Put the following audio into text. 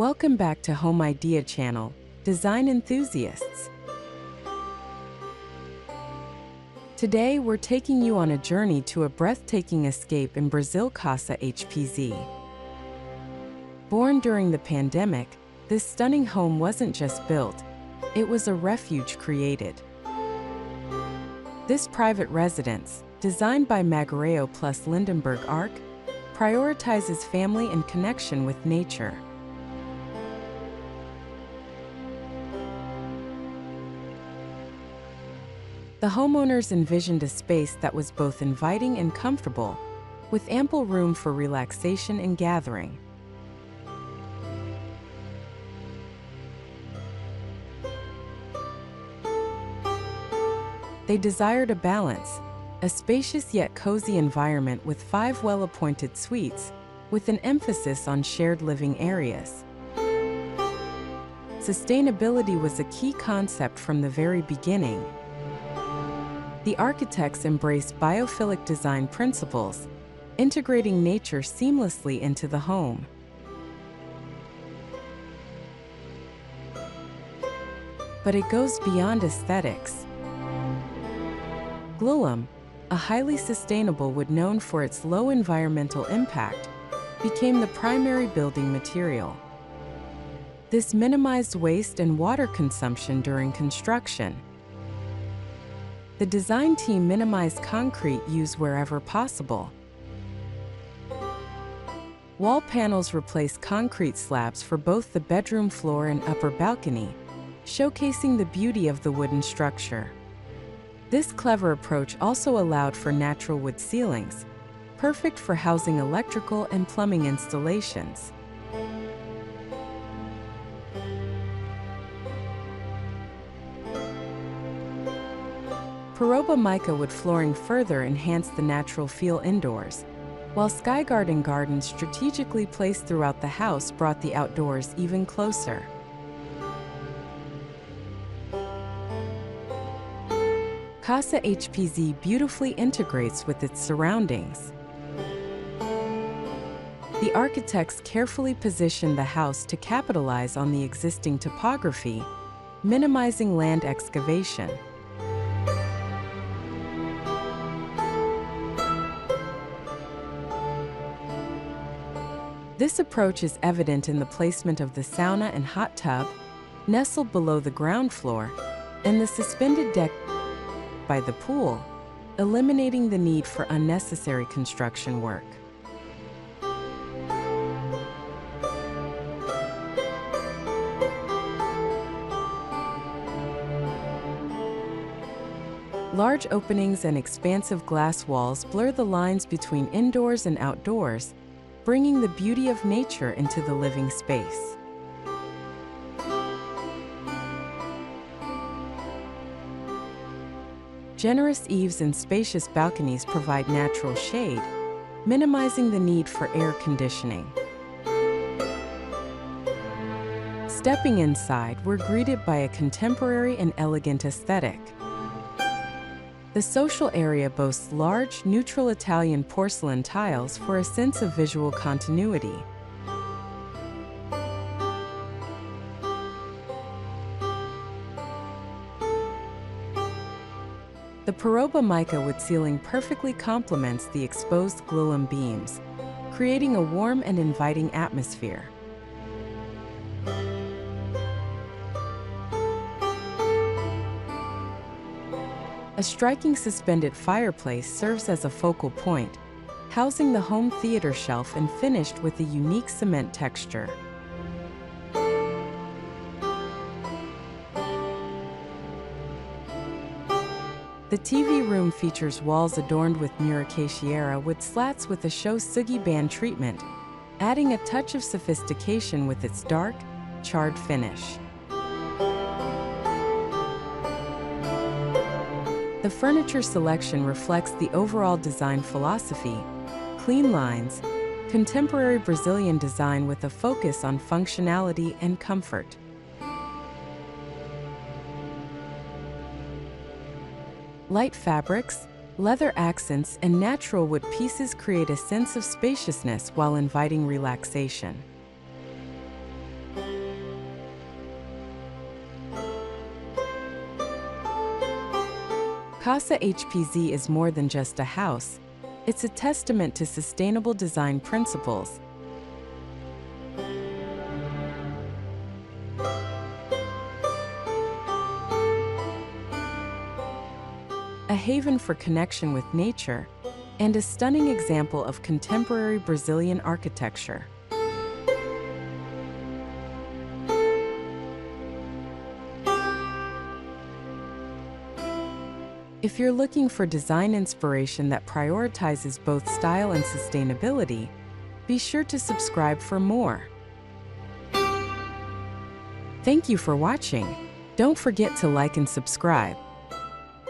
Welcome back to Homeidea channel, Design Enthusiasts. Today we're taking you on a journey to a breathtaking escape in Brazil, Casa HPZ. Born during the pandemic, this stunning home wasn't just built, it was a refuge created. This private residence, designed by Magareo plus Lindenberg Arc, prioritizes family and connection with nature. The homeowners envisioned a space that was both inviting and comfortable, with ample room for relaxation and gathering. They desired a balance, a spacious yet cozy environment with 5 well-appointed suites, with an emphasis on shared living areas. Sustainability was a key concept from the very beginning. The architects embraced biophilic design principles, integrating nature seamlessly into the home. But it goes beyond aesthetics. Glulam, a highly sustainable wood known for its low environmental impact, became the primary building material. This minimized waste and water consumption during construction. The design team minimized concrete use wherever possible. Wall panels replaced concrete slabs for both the bedroom floor and upper balcony, showcasing the beauty of the wooden structure. This clever approach also allowed for natural wood ceilings, perfect for housing electrical and plumbing installations. Peroba Mica wood flooring further enhanced the natural feel indoors, while sky garden gardens strategically placed throughout the house brought the outdoors even closer. Casa HPZ beautifully integrates with its surroundings. The architects carefully positioned the house to capitalize on the existing topography, minimizing land excavation. This approach is evident in the placement of the sauna and hot tub, nestled below the ground floor, and the suspended deck by the pool, eliminating the need for unnecessary construction work. Large openings and expansive glass walls blur the lines between indoors and outdoors, bringing the beauty of nature into the living space. Generous eaves and spacious balconies provide natural shade, minimizing the need for air conditioning. Stepping inside, we're greeted by a contemporary and elegant aesthetic. The social area boasts large, neutral Italian porcelain tiles for a sense of visual continuity. The Peroba Mica wood ceiling perfectly complements the exposed Glulam beams, creating a warm and inviting atmosphere. A striking suspended fireplace serves as a focal point, housing the home theater shelf and finished with a unique cement texture. The TV room features walls adorned with muracaciera wood slats with a shosugi band treatment, adding a touch of sophistication with its dark, charred finish. The furniture selection reflects the overall design philosophy: clean lines, contemporary Brazilian design with a focus on functionality and comfort. Light fabrics, leather accents, and natural wood pieces create a sense of spaciousness while inviting relaxation. Casa HPZ is more than just a house. It's a testament to sustainable design principles. A haven for connection with nature, and a stunning example of contemporary Brazilian architecture. If you're looking for design inspiration that prioritizes both style and sustainability, be sure to subscribe for more. Thank you for watching. Don't forget to like and subscribe.